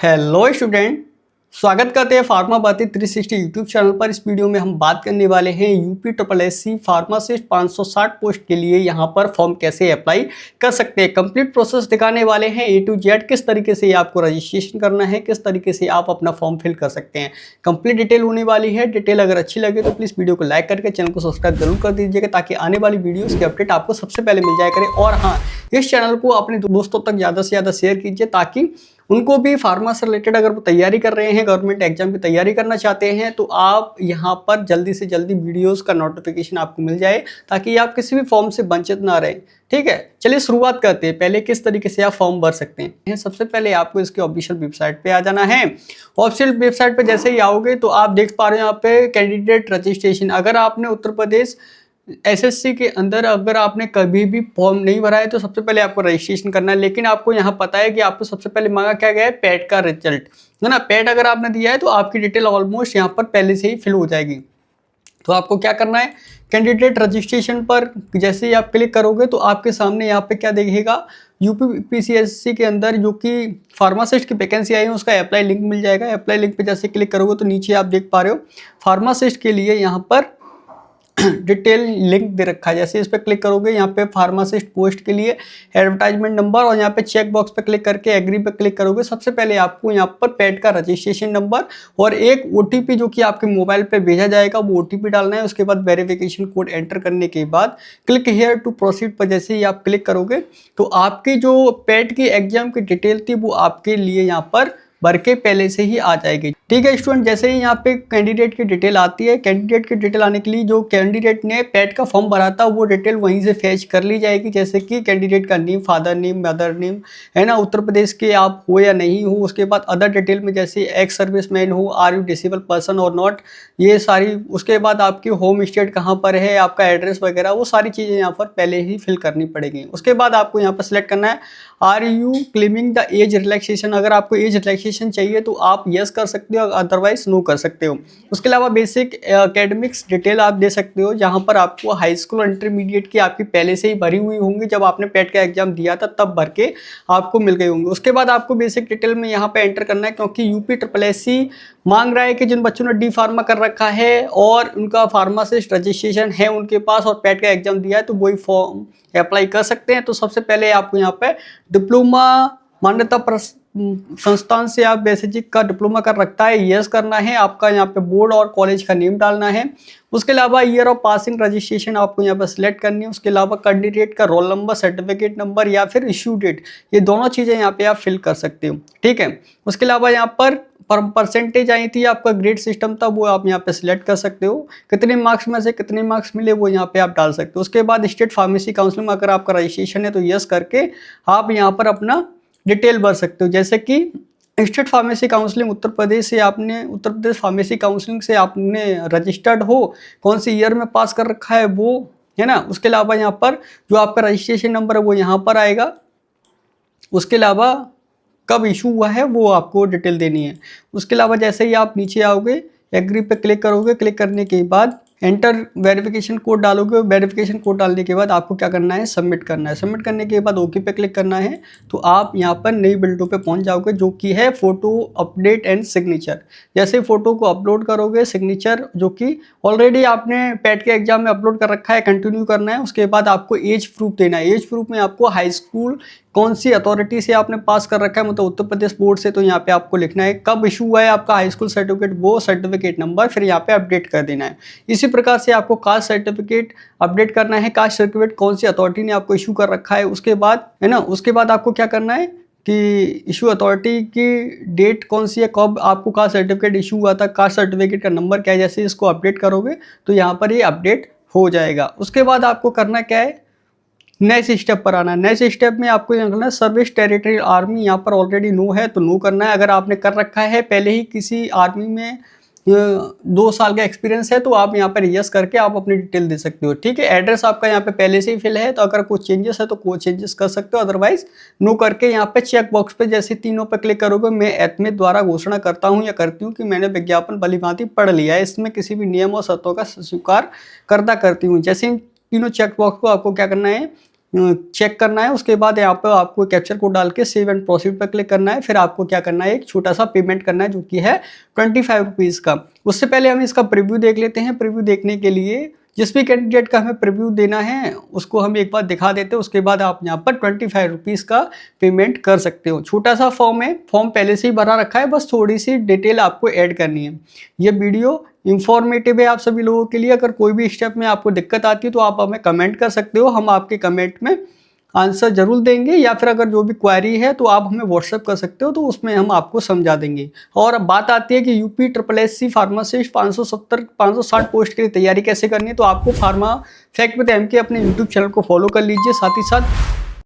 Hello student, स्वागत करते हैं फार्मा बातें 360 यूट्यूब चैनल पर। इस वीडियो में हम बात करने वाले हैं यूपी SSSC फार्मासिस्ट 560 पोस्ट के लिए यहां पर फॉर्म कैसे अप्लाई कर सकते हैं। कंप्लीट प्रोसेस दिखाने वाले हैं A to Z, किस तरीके से आपको रजिस्ट्रेशन करना है, किस तरीके से आप अपना फॉर्म फिल कर सकते हैं। कंप्लीट डिटेल होने वाली है। डिटेल अगर अच्छी लगे तो प्लीज़ वीडियो को लाइक करके चैनल को सब्सक्राइब जरूर कर दीजिएगा, ताकि आने वाली वीडियोज़ की अपडेट आपको सबसे पहले मिल जाया करे। और हाँ, इस चैनल को अपने दोस्तों तक ज़्यादा से ज़्यादा शेयर कीजिए, ताकि उनको भी फार्मा से रिलेटेड अगर वो तैयारी कर रहे हैं, गवर्नमेंट एग्जाम की तैयारी करना चाहते हैं, तो आप यहाँ पर जल्दी से जल्दी वीडियोस का नोटिफिकेशन आपको मिल जाए, ताकि आप किसी भी फॉर्म से वंचित ना रहें। ठीक है, चलिए शुरुआत करते हैं। पहले किस तरीके से आप फॉर्म भर सकते हैं। सबसे पहले आपको इसके ऑफिशियल वेबसाइट पे आ जाना है। ऑफिशियल वेबसाइट पे जैसे ही आओगे तो आप देख पा रहे हो यहाँ पे कैंडिडेट रजिस्ट्रेशन। अगर आपने उत्तर प्रदेश SSC के अंदर अगर आपने कभी भी फॉर्म नहीं भरा है तो सबसे पहले आपको रजिस्ट्रेशन करना है। लेकिन आपको यहाँ पता है कि आपको सबसे पहले मांगा क्या गया है, पैट का रिजल्ट, है ना। पैट अगर आपने दिया है तो आपकी डिटेल ऑलमोस्ट यहाँ पर पहले से ही फिल हो जाएगी। तो आपको क्या करना है, कैंडिडेट रजिस्ट्रेशन पर जैसे ही आप क्लिक करोगे तो आपके सामने यहाँ पे क्या दिखेगा, UPSC के अंदर जो कि फार्मासिस्ट की वैकेंसी आई है उसका अप्लाई लिंक मिल जाएगा। अप्लाई लिंक पे जैसे क्लिक करोगे तो नीचे आप देख पा रहे हो फार्मासिस्ट के लिए यहाँ पर डिटेल लिंक दे रखा है। जैसे इस पर क्लिक करोगे यहाँ पे फार्मासिस्ट पोस्ट के लिए एडवर्टाइजमेंट नंबर, और यहाँ पे चेक बॉक्स पे क्लिक करके एग्री पे क्लिक करोगे। सबसे पहले आपको यहाँ पर पैड का रजिस्ट्रेशन नंबर और एक OTP जो कि आपके मोबाइल पे भेजा जाएगा, वो OTP डालना है। उसके बाद वेरिफिकेशन कोड एंटर करने के बाद क्लिक हेयर टू प्रोसीड पर जैसे ही आप क्लिक करोगे तो आपकी जो पैड की एग्जाम की डिटेल थी वो आपके लिए यहाँ पर भर के पहले से ही आ जाएगी। ठीक है स्टूडेंट, जैसे ही यहाँ पे कैंडिडेट की डिटेल आती है, कैंडिडेट की डिटेल आने के लिए जो कैंडिडेट ने पैट का फॉर्म भरा था वो डिटेल वहीं से फैच कर ली जाएगी। जैसे कि कैंडिडेट का name, father name, mother name, है ना, उत्तर प्रदेश के आप हो या नहीं हो। उसके बाद अदर डिटेल में जैसे एक्स सर्विसमैन हो, आर यू डिसेबल पर्सन और नॉट, ये सारी। उसके बाद आपकी होम स्टेट कहाँ पर है, आपका एड्रेस वगैरह, वो सारी चीज़ें यहाँ पर पहले ही फिल करनी पड़ेगी। उसके बाद आपको यहाँ पर सिलेक्ट करना है are you claiming the age relaxation. अगर आपको एज रिलैक्सेशन चाहिए तो आप यस कर सकते हो, अदरवाइज नो कर सकते हो। उसके अलावा बेसिक एकेडमिक्स डिटेल आप दे सकते हो, जहां पर आपको हाई स्कूल और इंटरमीडिएट की आपकी पहले से ही भरी हुई होंगी। जब आपने पैट का एग्जाम दिया था तब भर के आपको मिल गई होंगी। उसके बाद आपको बेसिक डिटेल में यहाँ पे एंटर करना है, क्योंकि UPSSC मांग रहा है कि जिन बच्चों ने D फार्मा कर रखा है और उनका फार्मासिस्ट रजिस्ट्रेशन है उनके पास और पैट का एग्जाम दिया है तो वही फॉर्म अप्लाई कर सकते हैं। तो सबसे पहले आपको यहाँ पे डिप्लोमा मान्यता संस्थान से आप बेसिक का डिप्लोमा कर रखता है, यस करना है। आपका यहाँ पे बोर्ड और कॉलेज का नेम डालना है। उसके अलावा ईयर ऑफ पासिंग रजिस्ट्रेशन आपको यहाँ पर सिलेक्ट करनी है। उसके अलावा कैंडिडेट का रोल नंबर, सर्टिफिकेट नंबर या फिर इश्यू डेट, ये दोनों चीज़ें यहाँ पे आप फिल कर सकते हो। ठीक है, उसके अलावा यहाँ पर परसेंटेज आई थी, आपका ग्रेड सिस्टम था, वो आप यहाँ पे सिलेक्ट कर सकते हो। कितने मार्क्स में से कितने मार्क्स मिले वो यहाँ पे आप डाल सकते हो। उसके बाद स्टेट फार्मेसी काउंसिल में अगर आपका रजिस्ट्रेशन है तो यस करके आप यहाँ पर अपना डिटेल भर सकते हो। जैसे कि state pharmacy counselling Uttar Pradesh से आपने, उत्तर प्रदेश फार्मेसी काउंसलिंग से आपने रजिस्टर्ड हो, कौन सी ईयर में पास कर रखा है वो, है ना। उसके अलावा यहाँ पर जो आपका रजिस्ट्रेशन नंबर है वो यहाँ पर आएगा। उसके अलावा कब इशू हुआ है वो आपको डिटेल देनी है। उसके अलावा जैसे ही आप नीचे आओगे एग्री पे क्लिक करोगे, क्लिक करने के बाद एंटर वेरिफिकेशन कोड डालोगे। वेरिफिकेशन कोड डालने के बाद आपको क्या करना है, सबमिट करना है। सबमिट करने के बाद ओके पे क्लिक करना है तो आप यहाँ पर नई विंडो पे पहुँच जाओगे, जो कि है फोटो अपडेट एंड सिग्नेचर। जैसे फोटो को अपलोड करोगे, सिग्नेचर जो कि ऑलरेडी आपने पैट के एग्जाम में अपलोड कर रखा है, कंटिन्यू करना है। उसके बाद आपको एज प्रूफ देना है। एज प्रूफ में आपको हाई स्कूल कौन सी अथॉरिटी से आपने पास कर रखा है, मतलब उत्तर प्रदेश बोर्ड से, तो यहाँ पे आपको लिखना है कब इशू हुआ है आपका हाई स्कूल सर्टिफिकेट, वो सर्टिफिकेट नंबर फिर यहाँ पे अपडेट कर देना है। इसी प्रकार से आपको कास्ट सर्टिफिकेट अपडेट करना है, कास्ट सर्टिफिकेट कौन सी अथॉरिटी ने आपको इशू कर रखा है। उसके बाद, है ना, उसके बाद आपको क्या करना है कि इशू अथॉरिटी की डेट कौन सी है, कब आपको कास्ट सर्टिफिकेट इशू हुआ था, कास्ट सर्टिफिकेट का नंबर क्या है। जैसे इसको अपडेट करोगे तो यहाँ पर ये अपडेट हो जाएगा। उसके बाद आपको करना क्या है, नेक्स्ट स्टेप पर आना है। नेक्स्ट स्टेप में आपको यहाँ करना है सर्विस टेरिटरी आर्मी, यहाँ पर ऑलरेडी नो है तो नो करना है। अगर आपने कर रखा है पहले ही किसी आर्मी में 2 साल का एक्सपीरियंस है तो आप यहाँ पर यस करके आप अपनी डिटेल दे सकते हो। ठीक है, एड्रेस आपका यहाँ पे पहले से ही फिल है तो अगर कुछ चेंजेस है तो कुछ चेंजेस कर सकते हो, अदरवाइज नो करके यहाँ पे चेक बॉक्स पे जैसे तीनों पे क्लिक करोगे। मैं एतमे द्वारा घोषणा करता हूँ या करती हूँ कि मैंने विज्ञापन भलीभांति पढ़ लिया है, इसमें किसी भी नियम और शर्तों का स्वीकार करती हूँ। जैसे इन तीनों चेक बॉक्स को आपको क्या करना है, चेक करना है। उसके बाद यहाँ पर आपको कैप्चर कोड डाल के सेव एंड प्रोसीड पर क्लिक करना है। फिर आपको क्या करना है, एक छोटा सा पेमेंट करना है जो कि है 25 रुपीज़ का। उससे पहले हम इसका प्रीव्यू देख लेते हैं। प्रीव्यू देखने के लिए जिस भी कैंडिडेट का हमें प्रीव्यू देना है उसको हम एक बार दिखा देते हैं। उसके बाद आप यहाँ पर 25 रुपीज़ का पेमेंट कर सकते हो। छोटा सा फॉर्म है, फॉर्म पहले से ही भरा रखा है, बस थोड़ी सी डिटेल आपको ऐड करनी है। ये वीडियो इंफॉर्मेटिव है आप सभी लोगों के लिए। अगर कोई भी स्टेप में आपको दिक्कत आती है तो आप हमें कमेंट कर सकते हो, हम आपके कमेंट में आंसर जरूर देंगे। या फिर अगर जो भी क्वेरी है तो आप हमें व्हाट्सएप कर सकते हो, तो उसमें हम आपको समझा देंगे। और अब बात आती है कि यूपी SSSC फार्मासिस्ट 560 पोस्ट के लिए तैयारी कैसे करनी है। तो आपको फार्मा फैक्ट विद एमके अपने यूट्यूब चैनल को फॉलो कर लीजिए। साथ ही साथ